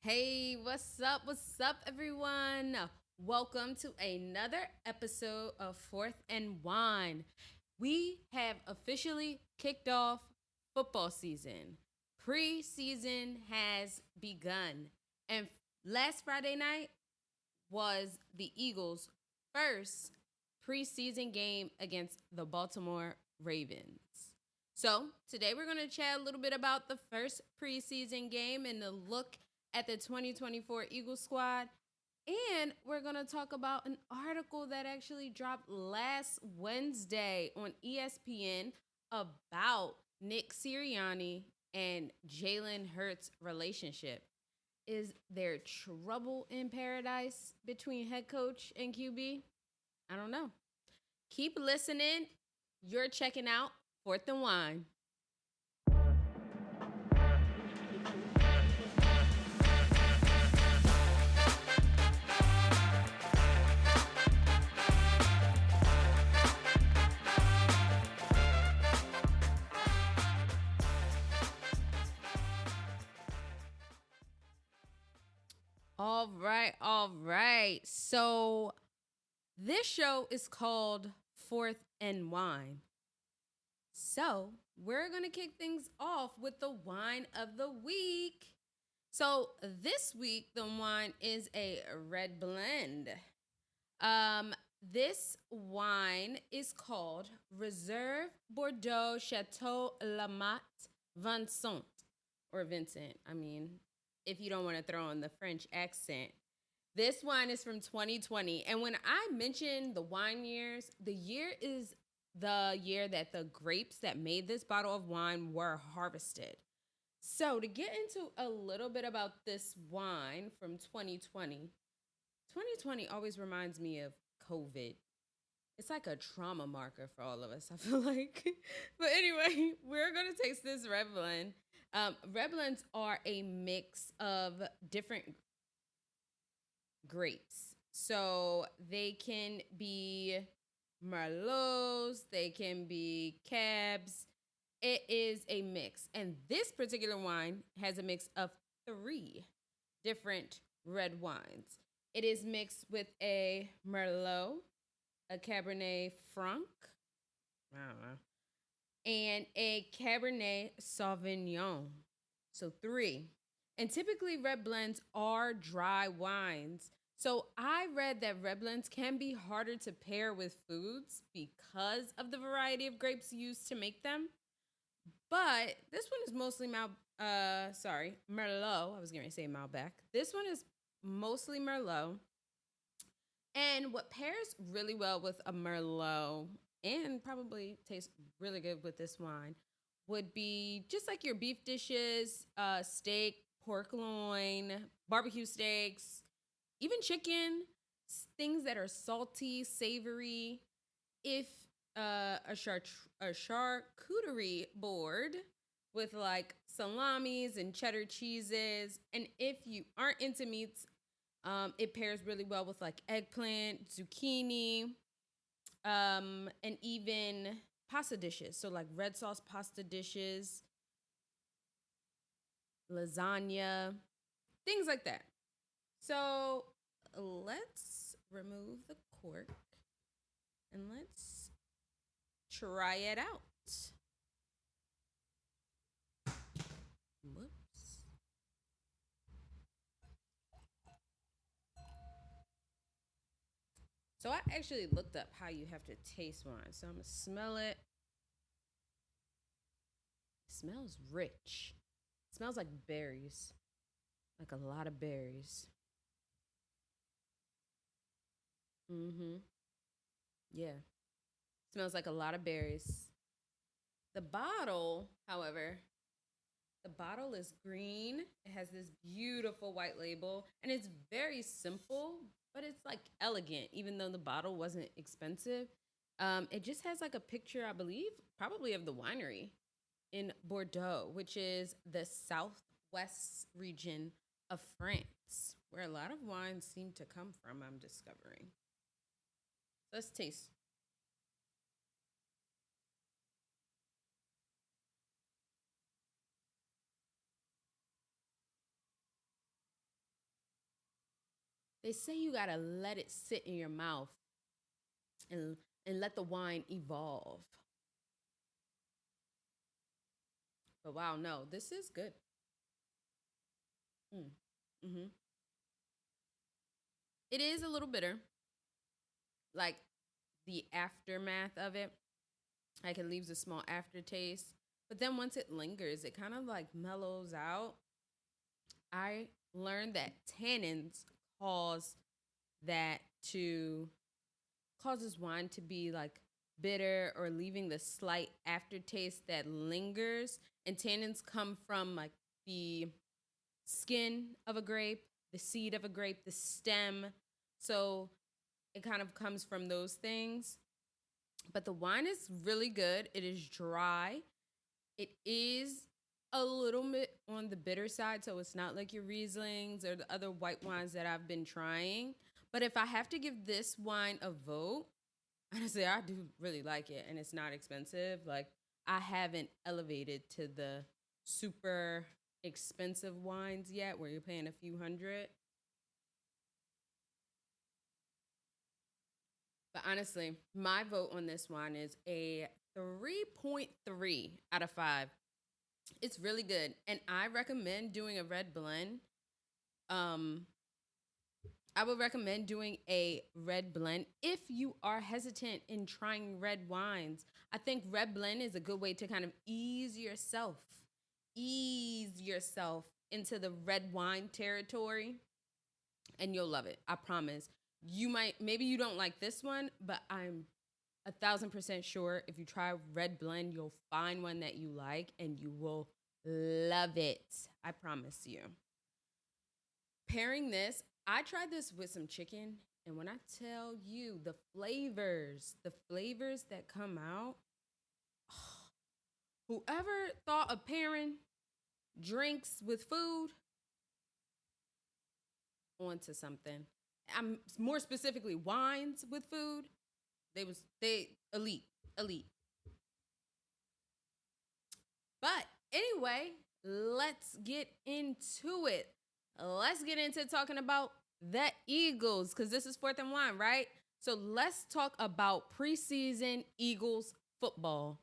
Hey, what's up? What's up, everyone? Welcome to another episode of Fourth and Wine. We have officially kicked off football season. Preseason has begun. And last Friday night was the Eagles' first preseason game against the Baltimore Ravens. So, today we're going to chat a little bit about the first preseason game and the look at the 2024 Eagles squad. And we're going to talk about an article that actually dropped last Wednesday on ESPN about Nick Sirianni and Jalen Hurts' relationship. Is there trouble in paradise between head coach and QB? I don't know. Keep listening. You're checking out Fourth and Wine. All right, all right. So this show is called Fourth and Wine. So we're going to kick things off with the wine of the week. So this week, the wine is a red blend. This wine is called Reserve Bordeaux Chateau Lamat Vincent, or Vincent. I mean, if you don't want to throw in the French accent. This wine is from 2020. And when I mention the wine years, the year is the year that the grapes that made this bottle of wine were harvested. So, to get into a little bit about this wine from 2020, 2020 always reminds me of COVID. It's like a trauma marker for all of us, I feel like. But anyway, we're going to taste this red blend. Red blends are a mix of different grapes. So they can be Merlots, they can be Cabs. It is a mix. And this particular wine has a mix of three different red wines. It is mixed with a Merlot, a Cabernet Franc, I don't know, and a Cabernet Sauvignon. So three. And typically, red blends are dry wines. So I read that red blends can be harder to pair with foods because of the variety of grapes used to make them. But this one is mostly Merlot. I was going to say Malbec. This one is mostly Merlot. And what pairs really well with a Merlot and probably tastes really good with this wine would be just like your beef dishes, steak, pork loin, barbecue steaks, even chicken, things that are salty, savory. If a charcuterie board with like salamis and cheddar cheeses, and if you aren't into meats, it pairs really well with like eggplant, zucchini, and even pasta dishes. So like red sauce pasta dishes, lasagna, things like that. So let's remove the cork and let's try it out. Whoops. So I actually looked up how you have to taste wine. So I'm going to smell it. It smells rich. It smells like berries. Like a lot of berries. Mm-hmm. Yeah. Smells like a lot of berries. The bottle, however, the bottle is green. It has this beautiful white label, and it's very simple, but it's like elegant, even though the bottle wasn't expensive. It just has like a picture, I believe, probably of the winery in Bordeaux, which is the southwest region of France, where a lot of wines seem to come from, I'm discovering. Let's taste. They say you gotta let it sit in your mouth and and let the wine evolve. But wow, no, this is good. Mm. Mm-hmm. It is a little bitter, like the aftermath of it. Like it leaves a small aftertaste. But then once it lingers, it kind of like mellows out. I learned that tannins cause that to causes wine to be like bitter or leaving the slight aftertaste that lingers. And tannins come from like the skin of a grape, the seed of a grape, the stem. So it kind of comes from those things. But the wine is really good. It is dry. It is a little bit on the bitter side, so it's not like your Rieslings or the other white wines that I've been trying. But if I have to give this wine a vote, honestly, I do really like it, and it's not expensive. Like I haven't elevated to the super expensive wines yet, where you're paying a few hundred. But honestly, my vote on this wine is a 3.3 out of 5. It's really good, and I recommend doing a red blend. Um, I would recommend doing a red blend if you are hesitant in trying red wines. I think red blend is a good way to kind of ease yourself into the red wine territory, and you'll love it. I promise. You might, maybe you don't like this one, but I'm 1,000% sure if you try red blend, you'll find one that you like and you will love it. I promise you. Pairing this, I tried this with some chicken, and when I tell you the flavors that come out, whoever thought of pairing drinks with food, onto something. I'm more specifically wines with food. They elite, elite. But anyway, let's get into it. Let's get into talking about the Eagles because this is fourth and one, right? So let's talk about preseason Eagles football.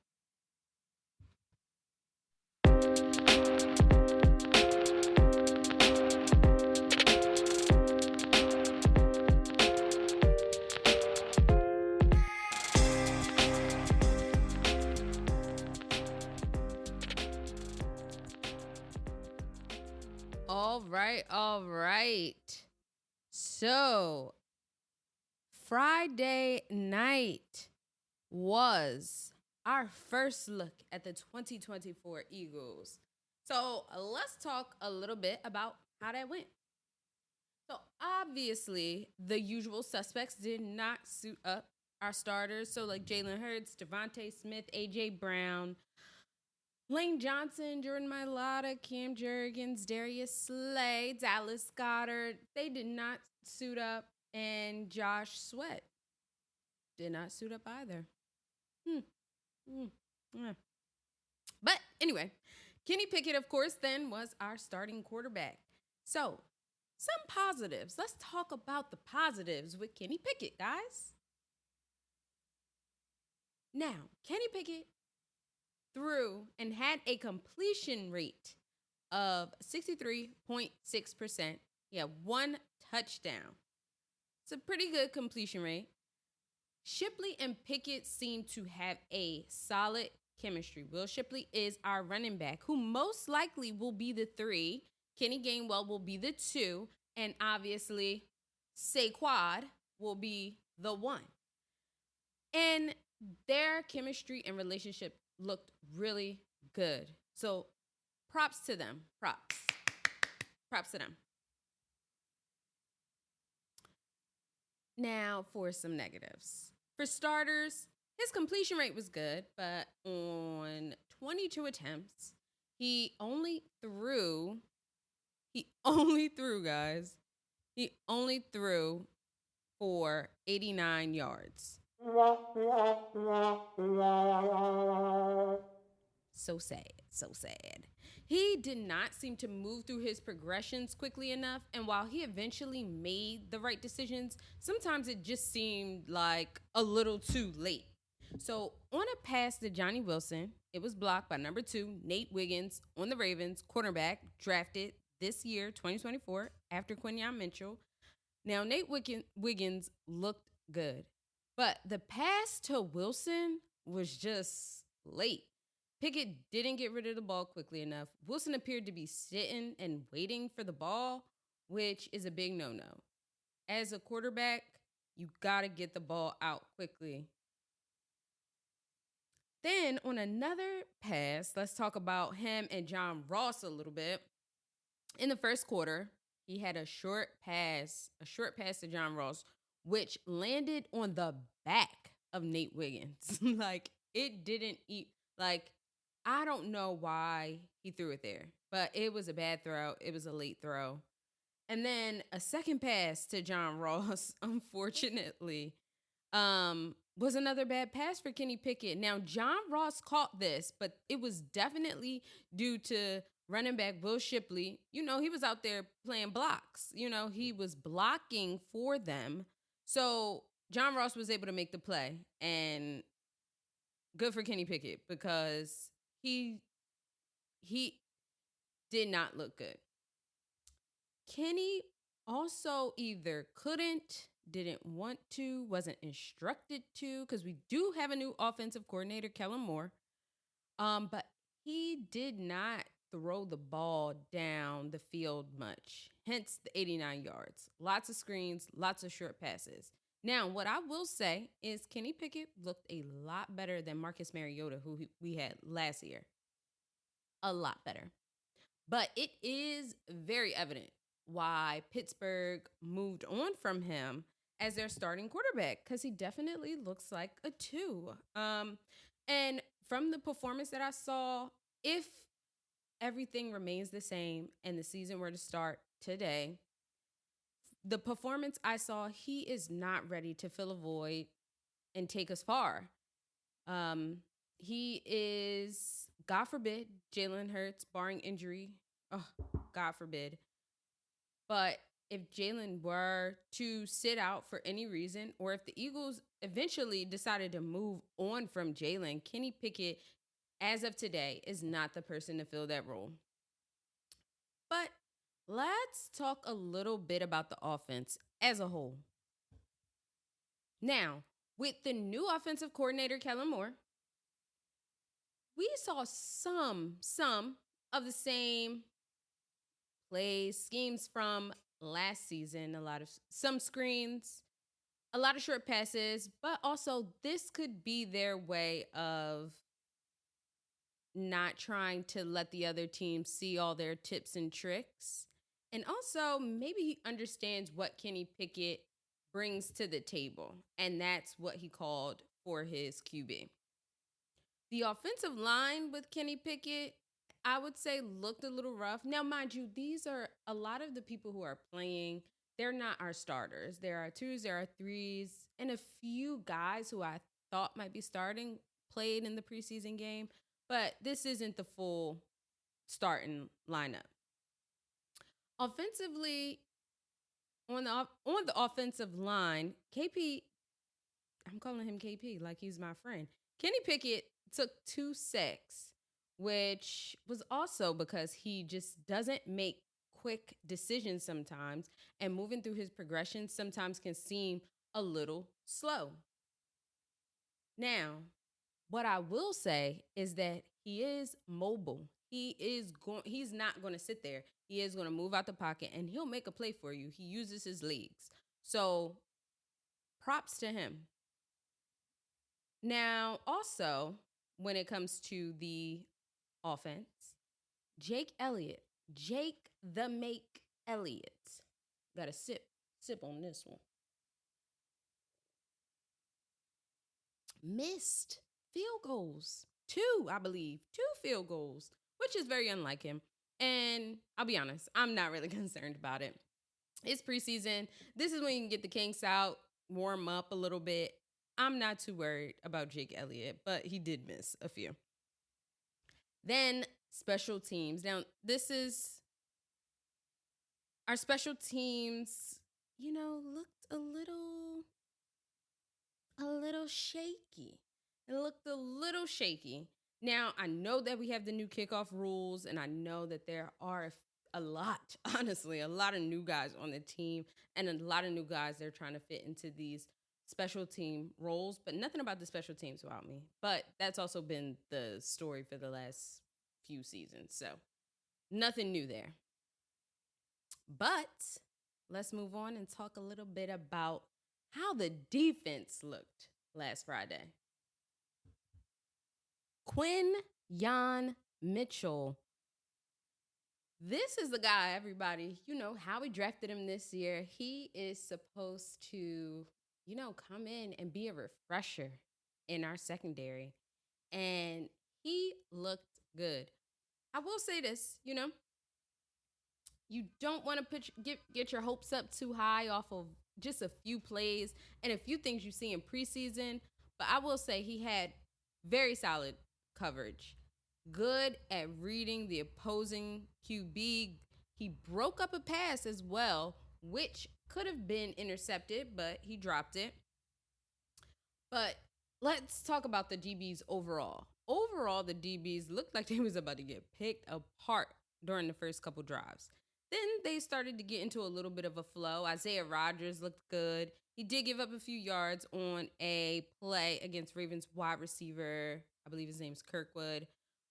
All right, all right. So Friday night was our first look at the 2024 Eagles. So let's talk a little bit about how that went. So obviously, the usual suspects did not suit up our starters. So like Jalen Hurts, Devontae Smith, AJ Brown, Lane Johnson, Jordan Mailata, Cam Jurgens, Darius Slay, Dallas Goddard, they did not suit up. And Josh Sweat did not suit up either. Hmm. Yeah. But anyway, Kenny Pickett, of course, then was our starting quarterback. So, some positives. Let's talk about the positives with Kenny Pickett, guys. Now, Kenny Pickett threw and had a completion rate of 63.6%. He had one touchdown. It's a pretty good completion rate. Shipley and Pickett seem to have a solid chemistry. Will Shipley is our running back, who most likely will be the 3. Kenny Gainwell will be the 2. And obviously, Saquad will be the 1. And their chemistry and relationship looked really good. So props to them. Props. Props to them. Now for some negatives. For starters, his completion rate was good, but on 22 attempts, guys. He only threw for 89 yards. So sad, so sad. He did not seem to move through his progressions quickly enough. And while he eventually made the right decisions, sometimes it just seemed like a little too late. So, on a pass to Johnny Wilson, it was blocked by number 2, Nate Wiggins, on the Ravens, quarterback, drafted this year, 2024, after Quinyon Mitchell. Now, Wiggins looked good, but the pass to Wilson was just late. Pickett didn't get rid of the ball quickly enough. Wilson appeared to be sitting and waiting for the ball, which is a big no no. As a quarterback, you got to get the ball out quickly. Then on another pass, let's talk about him and John Ross a little bit. In the first quarter, he had a short pass to John Ross, which landed on the back of Nate Wiggins. Like it didn't eat. Like I don't know why he threw it there, but it was a bad throw. It was a late throw. And then a second pass to John Ross, unfortunately, was another bad pass for Kenny Pickett. Now, John Ross caught this, but it was definitely due to running back Will Shipley. He was out there playing blocks. He was blocking for them. So John Ross was able to make the play. And good for Kenny Pickett because he did not look good. Kenny also either couldn't, didn't want to, wasn't instructed to, because we do have a new offensive coordinator, Kellen Moore. But he did not throw the ball down the field much, hence the 89 yards. Lots of screens, lots of short passes. Now, what I will say is Kenny Pickett looked a lot better than Marcus Mariota, who we had last year. A lot better. But it is very evident why Pittsburgh moved on from him as their starting quarterback because he definitely looks like a 2. And from the performance that I saw, if everything remains the same and the season were to start today, the performance I saw, he is not ready to fill a void and take us far. He is, God forbid, Jalen Hurts, barring injury. Oh, God forbid. But if Jalen were to sit out for any reason, or if the Eagles eventually decided to move on from Jalen, Kenny Pickett, as of today, is not the person to fill that role. But let's talk a little bit about the offense as a whole. Now, with the new offensive coordinator, Kellen Moore, we saw some of the same plays, schemes from last season, some screens, a lot of short passes, but also this could be their way of not trying to let the other team see all their tips and tricks. And also, maybe he understands what Kenny Pickett brings to the table, and that's what he called for his QB. The offensive line with Kenny Pickett, I would say, looked a little rough. Now, mind you, these are a lot of the people who are playing. They're not our starters. There are 2s, there are 3s, and a few guys who I thought might be starting played in the preseason game. But this isn't the full starting lineup. Offensively, on the offensive line, KP, I'm calling him KP like he's my friend. Kenny Pickett took 2 sacks, which was also because he just doesn't make quick decisions sometimes, and moving through his progression sometimes can seem a little slow. Now, what I will say is that he is mobile. He's not going to sit there. He is going to move out the pocket and he'll make a play for you. He uses his legs. So, props to him. Now, also, when it comes to the offense, Jake the Make Elliott. Got to sip on this one. Missed field goals. 2, I believe. 2 field goals, which is very unlike him. And I'll be honest, I'm not really concerned about it. It's preseason. This is when you can get the kinks out, warm up a little bit. I'm not too worried about Jake Elliott, but he did miss a few. Then special teams. Now, this is our special teams, looked a little shaky. It looked a little shaky. Now, I know that we have the new kickoff rules, and I know that there are a lot, honestly, a lot of new guys on the team, and a lot of new guys they're trying to fit into these special team roles, but nothing about the special teams about me. But that's also been the story for the last few seasons. So, nothing new there. But let's move on and talk a little bit about how the defense looked last Friday. Quinn Jan Mitchell. This is the guy, everybody, how we drafted him this year. He is supposed to, come in and be a refresher in our secondary. And he looked good. I will say this, you don't want to get your hopes up too high off of just a few plays and a few things you see in preseason. But I will say he had very solid coverage, good at reading the opposing QB. He broke up a pass as well, which could have been intercepted, but he dropped it. But let's talk about the DBs overall. Overall, the DBs looked like they was about to get picked apart during the first couple drives. Then they started to get into a little bit of a flow. Isaiah Rodgers looked good. He did give up a few yards on a play against Ravens wide receiver. I believe his name's Kirkwood.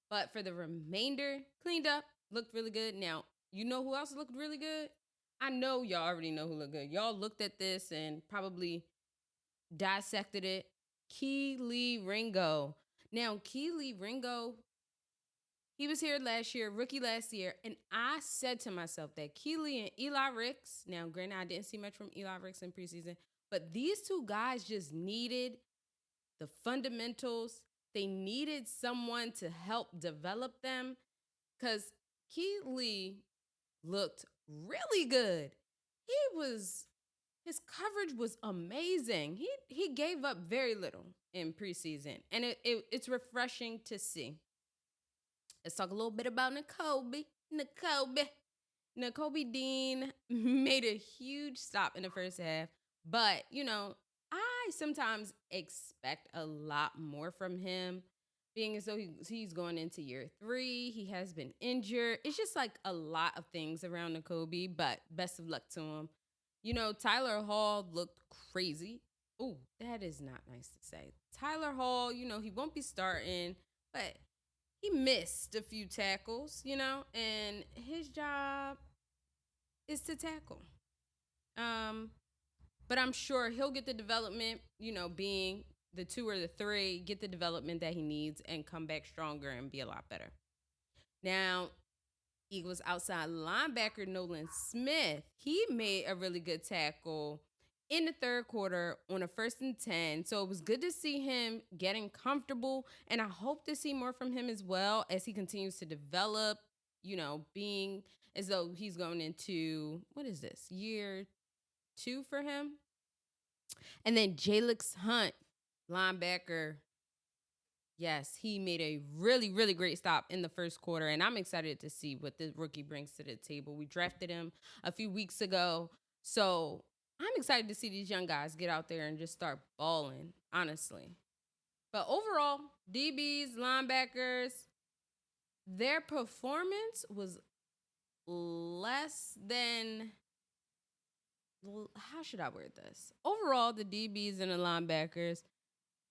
But for the remainder, cleaned up, looked really good. Now, you know who else looked really good? I know y'all already know who looked good. Y'all looked at this and probably dissected it. Kelee Ringo. Now, Kelee Ringo, he was here last year, rookie last year, and I said to myself that Kelee and Eli Ricks, now granted I didn't see much from Eli Ricks in preseason, but these two guys just needed the fundamentals. They needed someone to help develop them because Kelee looked really good. His coverage was amazing. He gave up very little in preseason, and it's refreshing to see. Let's talk a little bit about Nakobe. Nakobe Dean made a huge stop in the first half, but I sometimes expect a lot more from him, being as though he's going into year 3. He has been injured. It's just like a lot of things around Nakobe, but best of luck to him. Tyler Hall looked crazy. Oh, that is not nice to say. Tyler Hall, he won't be starting, but he missed a few tackles, and his job is to tackle. But I'm sure he'll get the development, being the 2 or the 3, get the development that he needs and come back stronger and be a lot better. Now, Eagles outside linebacker Nolan Smith, he made a really good tackle in the third quarter on a 1st and 10. So it was good to see him getting comfortable, and I hope to see more from him as well as he continues to develop, being as though he's going into, what is this, year 2 for him? And then Jalix Hunt, linebacker. Yes, he made a really, really great stop in the first quarter, and I'm excited to see what the rookie brings to the table. We drafted him a few weeks ago, so I'm excited to see these young guys get out there and just start balling, honestly. But overall, DBs, linebackers, their performance was less than, how should I word this? Overall, the DBs and the linebackers,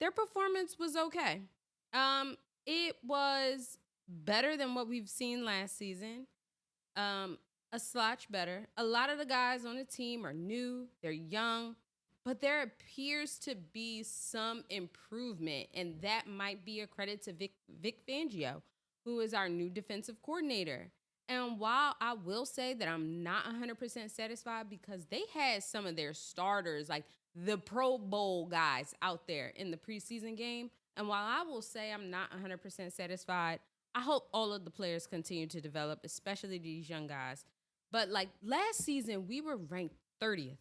their performance was okay. It was better than what we've seen last season. A slotch better. A lot of the guys on the team are new, they're young, but there appears to be some improvement, and that might be a credit to Vic Fangio, who is our new defensive coordinator. And while I will say that I'm not 100% satisfied because they had some of their starters, like the Pro Bowl guys out there in the preseason game, and while I will say I'm not 100% satisfied, I hope all of the players continue to develop, especially these young guys. But like last season, we were ranked 30th.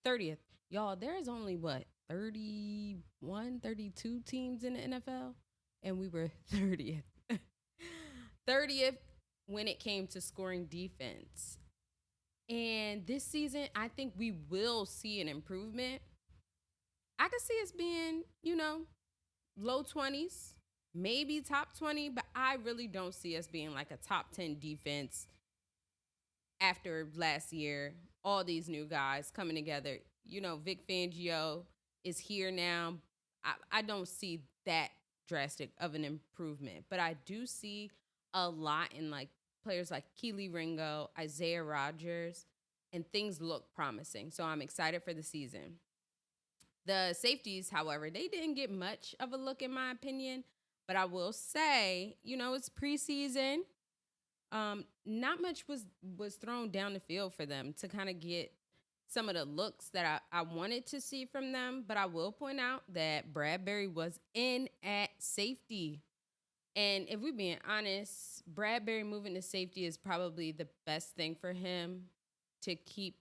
30th. Y'all, there's only 31, 32 teams in the NFL? And we were 30th. 30th when it came to scoring defense. And this season, I think we will see an improvement. I could see us being, low 20s, maybe top 20, but I really don't see us being like a top 10 defense after last year. All these new guys coming together. Vic Fangio is here now. I don't see that drastic of an improvement, but I do see a lot in like players like Keely Ringo, Isaiah Rogers, and things look promising. So I'm excited for the season. The safeties, however, they didn't get much of a look in my opinion, but I will say, it's preseason. Not much was thrown down the field for them to kind of get some of the looks that I wanted to see from them. But I will point out that Bradbury was in at safety. And if we're being honest, Bradbury moving to safety is probably the best thing for him to keep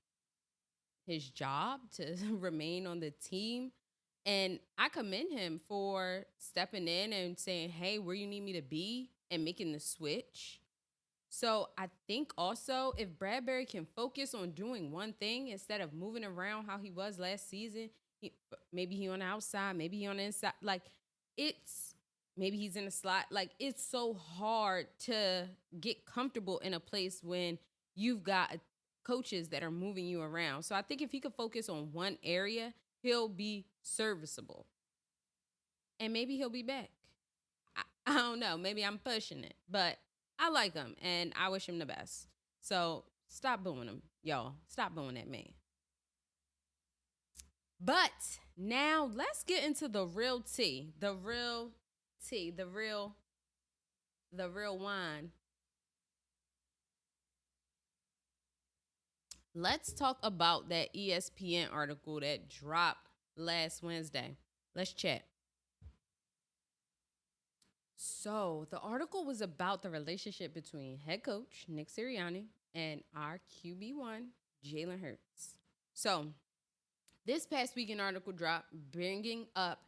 his job, to remain on the team. And I commend him for stepping in and saying, hey, where you need me to be, and making the switch. So I think also if Bradbury can focus on doing one thing instead of moving around how he was last season, maybe he on the outside, maybe he on the inside. Like maybe he's in a slot. Like it's so hard to get comfortable in a place when you've got coaches that are moving you around. So I think if he could focus on one area, he'll be serviceable. And maybe he'll be back. I don't know. Maybe I'm pushing it, but I like him and I wish him the best. So stop booing him, y'all. Stop booing that man. But now let's get into the real tea. The real tea. The real wine. Let's talk about that ESPN article that dropped last Wednesday. Let's chat. So, the article was about the relationship between head coach Nick Sirianni and our QB1, Jalen Hurts. So, this past weekend article dropped bringing up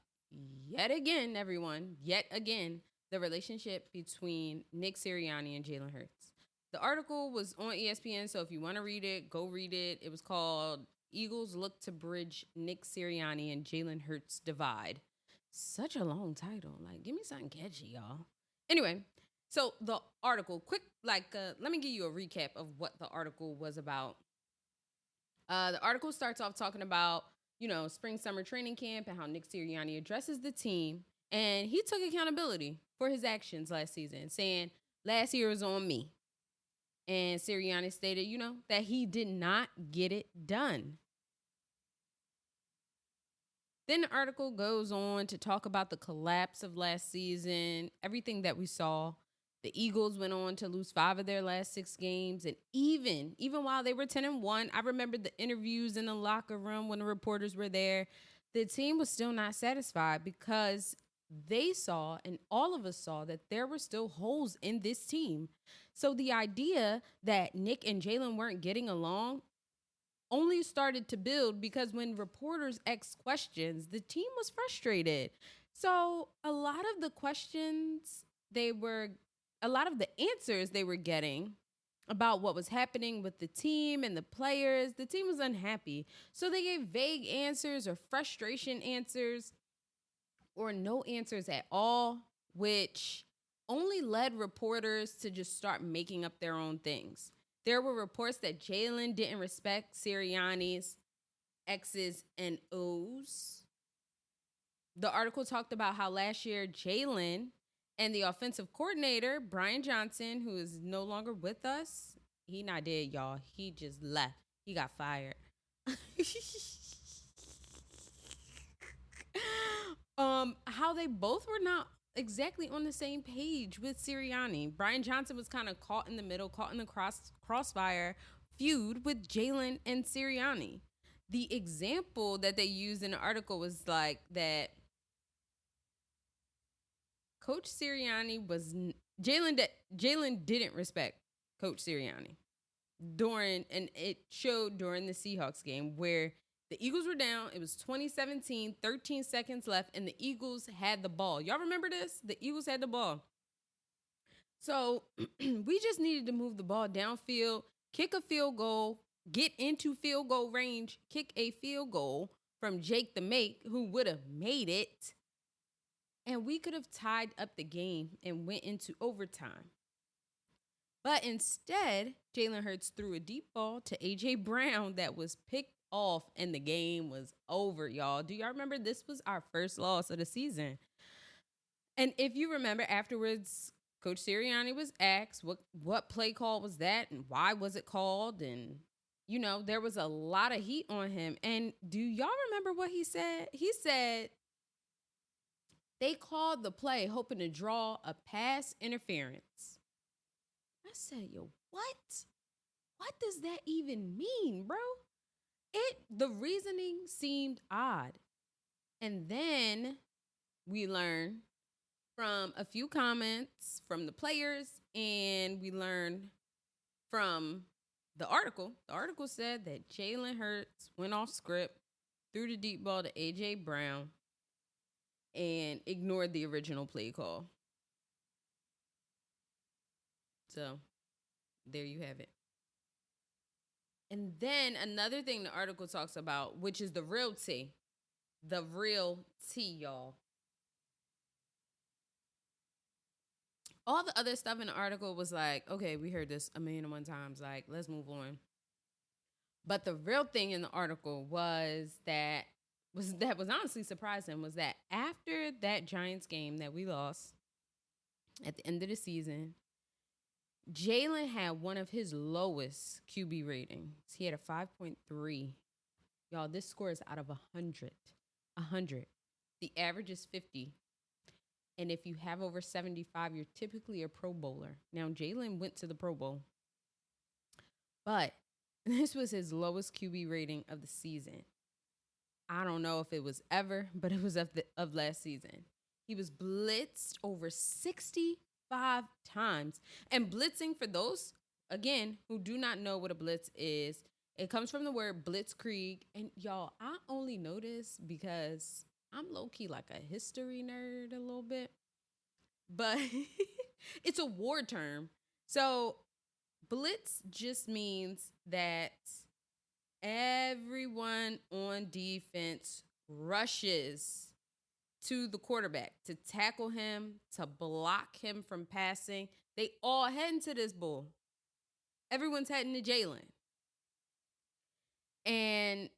yet again, everyone, the relationship between Nick Sirianni and Jalen Hurts. The article was on ESPN, so if you want to read it, go read it. It was called Eagles Look to Bridge Nick Sirianni and Jalen Hurts Divide. Such a long title. Like, give me something catchy, y'all. Anyway, so the article, let me give you a recap of what the article was about. The article starts off talking about, spring summer training camp and how Nick Sirianni addresses the team. And he took accountability for his actions last season, saying, last year was on me. And Sirianni stated, that he did not get it done. Then the article goes on to talk about the collapse of last season, everything that we saw. The Eagles went on to lose 5 of their last 6 games. And even while they were 10-1, I remember the interviews in the locker room when the reporters were there. The team was still not satisfied because they saw, and all of us saw, that there were still holes in this team. So the idea that Nick and Jalen weren't getting along only started to build because when reporters asked questions, the team was frustrated. So a lot of the answers they were getting about what was happening with the team and the players, the team was unhappy. So they gave vague answers or frustration answers or no answers at all, which only led reporters to just start making up their own things. There were reports that Jalen didn't respect Sirianni's X's and O's. The article talked about how last year Jalen and the offensive coordinator, Brian Johnson, who is no longer with us, he not dead, y'all. He just left. He got fired. How they both were not exactly on the same page with Sirianni. Brian Johnson was kind of caught in the middle, caught in the crossfire feud with Jalen and Sirianni. The example that they used in the article was like that Coach Sirianni was Jalen didn't respect Coach Sirianni and it showed during the Seahawks game where the Eagles were down. It was 2017, 13 seconds left, and the Eagles had the ball. Y'all remember this? The Eagles had the ball. So we just needed to move the ball downfield, kick a field goal, get into field goal range, kick a field goal from Jake the Mate, who would have made it. And we could have tied up the game and went into overtime. But instead, Jalen Hurts threw a deep ball to A.J. Brown that was picked off, and the game was over, y'all. Do y'all remember this was our first loss of the season? And if you remember afterwards, Coach Sirianni was asked what play call was that and why was it called? And there was a lot of heat on him. And do y'all remember what he said? He said they called the play hoping to draw a pass interference. I said, yo, what? What does that even mean, bro? The reasoning seemed odd. And then we learned from a few comments from the players, and we learned from the article. The article said that Jalen Hurts went off script, threw the deep ball to A.J. Brown, and ignored the original play call. So, there you have it. And then another thing the article talks about, which is the real tea. The real tea, y'all. All the other stuff in the article was like, okay, we heard this 1,000,001 times. Like, let's move on. But the real thing in the article was that was honestly surprising was that after that Giants game that we lost at the end of the season, Jalen had one of his lowest QB ratings. He had a 5.3. Y'all, this score is out of 100. 100. The average is 50. And if you have over 75, you're typically a Pro Bowler. Now, Jalen went to the Pro Bowl. But this was his lowest QB rating of the season. I don't know if it was ever, but it was of last season. He was blitzed over 65 times. And blitzing, for those, again, who do not know what a blitz is, it comes from the word blitzkrieg. And y'all, I only know this because I'm low-key like a history nerd a little bit. But it's a war term. So blitz just means that everyone on defense rushes to the quarterback to tackle him, to block him from passing. They all heading to this bull. Everyone's heading to Jalen. And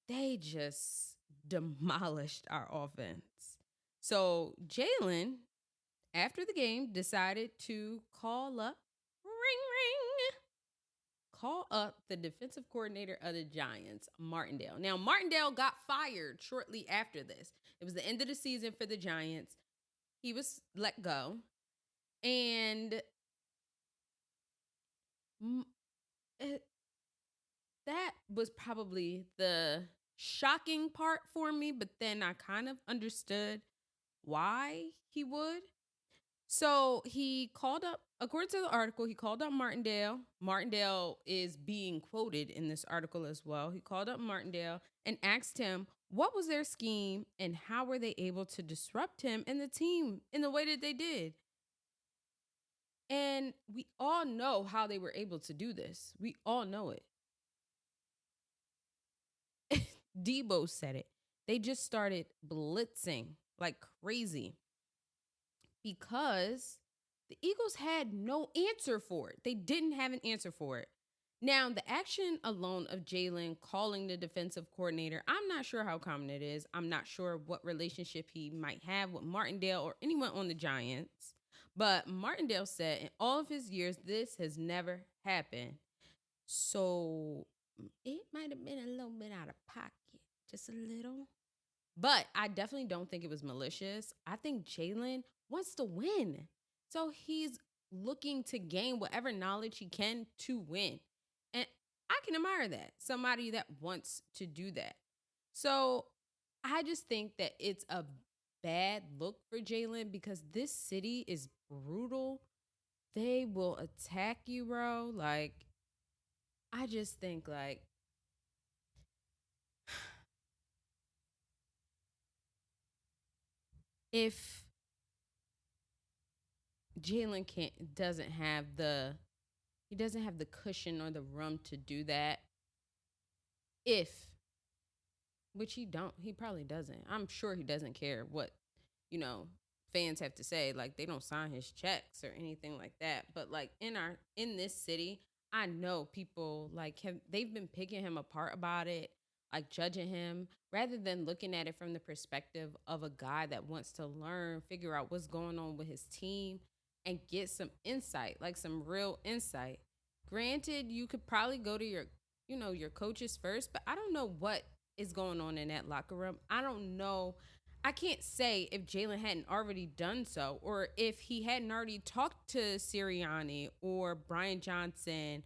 they just demolished our offense. So Jalen, after the game, decided to call up the defensive coordinator of the Giants, Martindale. Now, Martindale got fired shortly after this. It was the end of the season for the Giants. He was let go. And that was probably the shocking part for me, but then I kind of understood why he would. So he called up, according to the article, he called up Martindale. Martindale is being quoted in this article as well. He called up Martindale and asked him what was their scheme and how were they able to disrupt him and the team in the way that they did. And we all know how they were able to do this. We all know it. Debo said it. They just started blitzing like crazy because the Eagles had no answer for it. They didn't have an answer for it. Now, the action alone of Jalen calling the defensive coordinator, I'm not sure how common it is. I'm not sure what relationship he might have with Martindale or anyone on the Giants. But Martindale said in all of his years, this has never happened. So it might have been a little bit out of pocket, just a little. But I definitely don't think it was malicious. I think Jalen wants to win. So he's looking to gain whatever knowledge he can to win. And I can admire that. Somebody that wants to do that. So I just think that it's a bad look for Jalen because this city is brutal. They will attack you, bro. Like, I just think, like, if Jalen can't doesn't have the cushion or the room to do that if which he probably doesn't. I'm sure he doesn't care what, you know, fans have to say. Like they don't sign his checks or anything like that. But like in this city, I know people like they've been picking him apart about it, like judging him rather than looking at it from the perspective of a guy that wants to learn, figure out what's going on with his team and get some insight, like some real insight. Granted, you could probably go to your coaches first, but I don't know what is going on in that locker room. I don't know. I can't say if Jalen hadn't already done so or if he hadn't already talked to Sirianni or Brian Johnson,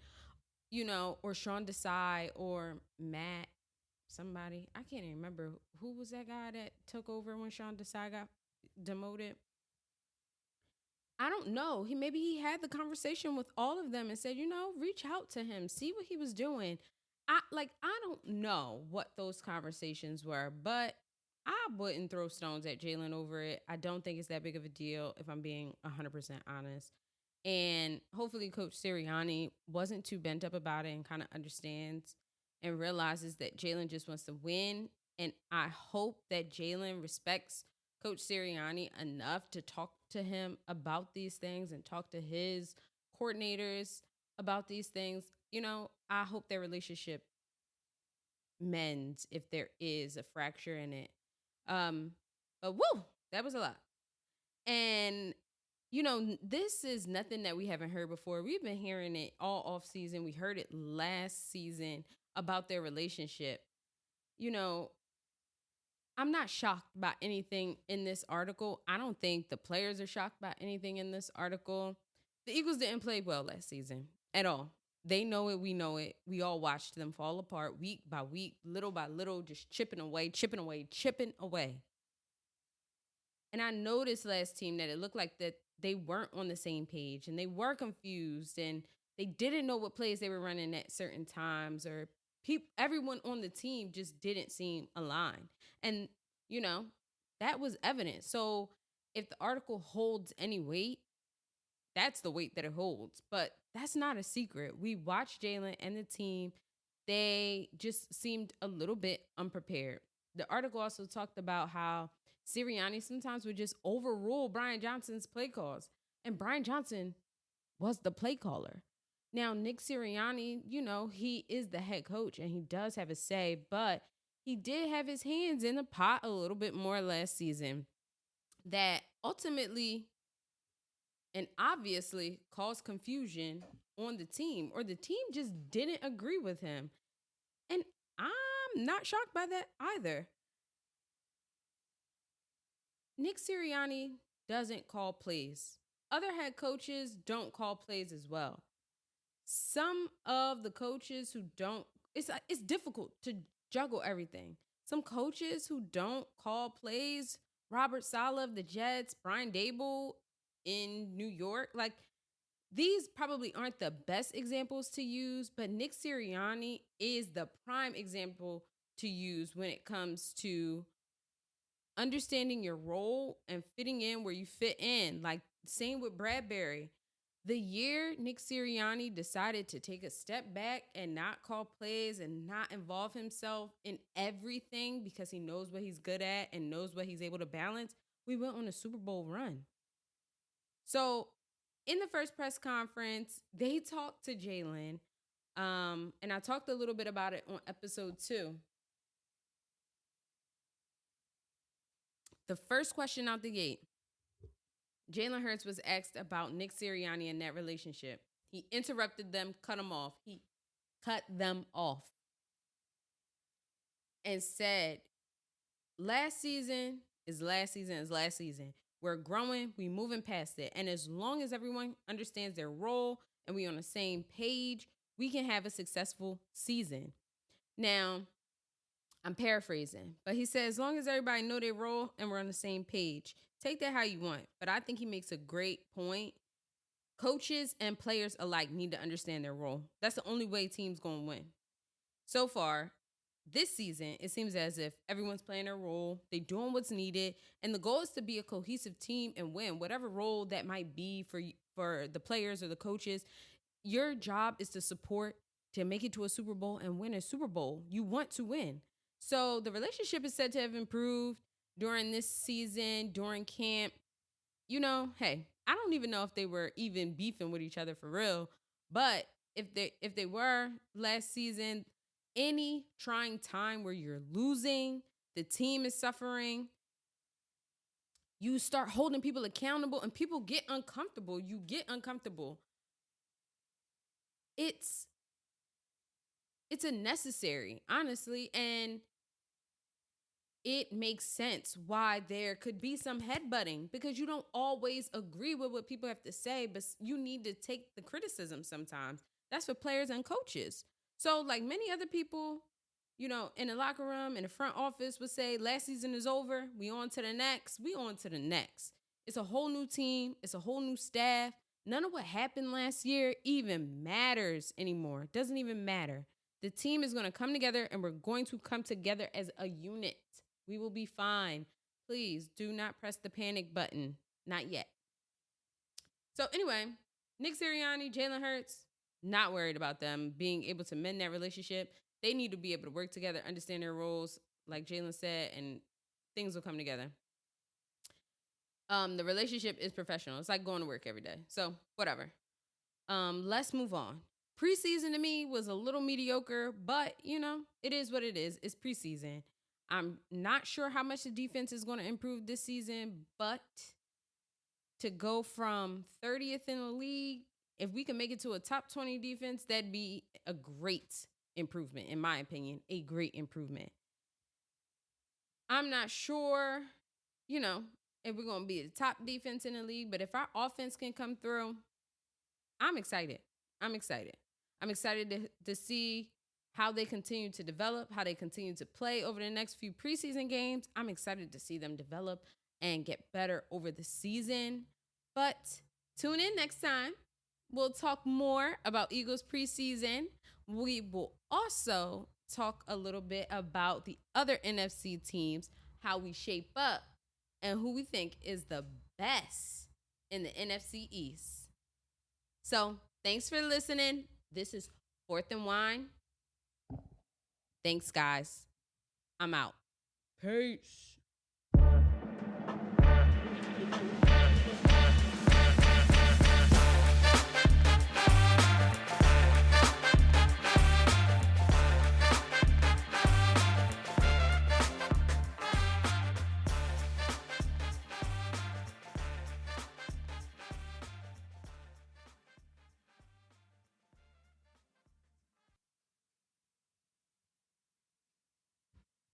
or Sean Desai or Matt, somebody. I can't even remember who was that guy that took over when Sean Desai got demoted. I don't know. He had the conversation with all of them and said, reach out to him, see what he was doing. I don't know what those conversations were, but I wouldn't throw stones at Jalen over it. I don't think it's that big of a deal if I'm being 100% honest. And hopefully Coach Sirianni wasn't too bent up about it and kind of understands and realizes that Jalen just wants to win. And I hope that Jalen respects Coach Sirianni enough to talk to him about these things and talk to his coordinators about these things. I hope their relationship mends if there is a fracture in it. Um, but woo, that was a lot. And this is nothing that we haven't heard before. We've been hearing it all off season. We heard it last season about their relationship. You know, I'm not shocked by anything in this article. I don't think the players are shocked by anything in this article. The Eagles didn't play well last season at all. They know it. We know it. We all watched them fall apart week by week, little by little, just chipping away, chipping away, chipping away. And I noticed last team that it looked like that they weren't on the same page and they were confused and they didn't know what plays they were running at certain times or everyone on the team just didn't seem aligned. And you know, that was evident. So if the article holds any weight, that's the weight that it holds. But that's not a secret. We watched Jalen and the team. They just seemed a little bit unprepared. The article also talked about how Sirianni sometimes would just overrule Brian Johnson's play calls. And Brian Johnson was the play caller. Now, Nick Sirianni, he is the head coach and he does have a say, but he did have his hands in the pot a little bit more last season that ultimately and obviously caused confusion on the team, or the team just didn't agree with him. And I'm not shocked by that either. Nick Sirianni doesn't call plays. Other head coaches don't call plays as well. Some of the coaches who don't, it's difficult to juggle everything. Some coaches who don't call plays, Robert Saleh of the Jets, Brian Dable in New York, like these probably aren't the best examples to use, but Nick Sirianni is the prime example to use when it comes to understanding your role and fitting in where you fit in. Like, same with Bradbury. The year Nick Sirianni decided to take a step back and not call plays and not involve himself in everything because he knows what he's good at and knows what he's able to balance, we went on a Super Bowl run. So, in the first press conference, they talked to Jalen, and I talked a little bit about it on episode 2. The first question out the gate, Jalen Hurts was asked about Nick Sirianni and that relationship. He interrupted them, cut them off. He cut them off and said, last season is last season is last season. We're growing, we moving past it. And as long as everyone understands their role and we on the same page, we can have a successful season. Now, I'm paraphrasing, but he said, as long as everybody know their role and we're on the same page, take that how you want. But I think he makes a great point. Coaches and players alike need to understand their role. That's the only way teams going to win. So far, This season, it seems as if everyone's playing their role, they doing what's needed, and the goal is to be a cohesive team and win whatever role that might be for the players or the coaches. Your job is to support, to make it to a Super Bowl and win a Super Bowl. You want to win. So the relationship is said to have improved during this season, during camp. Hey, I don't even know if they were even beefing with each other for real. But if they were last season, any trying time where you're losing, the team is suffering, you start holding people accountable and people get uncomfortable. You get uncomfortable. It's it's a necessary, honestly, and it makes sense why there could be some headbutting because you don't always agree with what people have to say, but you need to take the criticism sometimes. That's for players and coaches. So, like many other people, in the locker room, in the front office would say, last season is over. We on to the next. We on to the next. It's a whole new team. It's a whole new staff. None of what happened last year even matters anymore. It doesn't even matter. The team is going to come together and we're going to come together as a unit. We will be fine. Please do not press the panic button. Not yet. So, anyway, Nick Sirianni, Jalen Hurts, not worried about them being able to mend that relationship. They need to be able to work together, understand their roles, like Jalen said, and things will come together. The relationship is professional. It's like going to work every day. So, whatever. Let's move on. Preseason to me was a little mediocre, but it is what it is. It's preseason. I'm not sure how much the defense is going to improve this season, but to go from 30th in the league, if we can make it to a top 20 defense, that'd be a great improvement, in my opinion, a great improvement. I'm not sure, if we're going to be the top defense in the league, but if our offense can come through, I'm excited. I'm excited. I'm excited to see how they continue to develop, how they continue to play over the next few preseason games. I'm excited to see them develop and get better over the season. But tune in next time. We'll talk more about Eagles preseason. We will also talk a little bit about the other NFC teams, how we shape up, and who we think is the best in the NFC East. So, thanks for listening. This is Fourth and Wine. Thanks, guys. I'm out. Peace.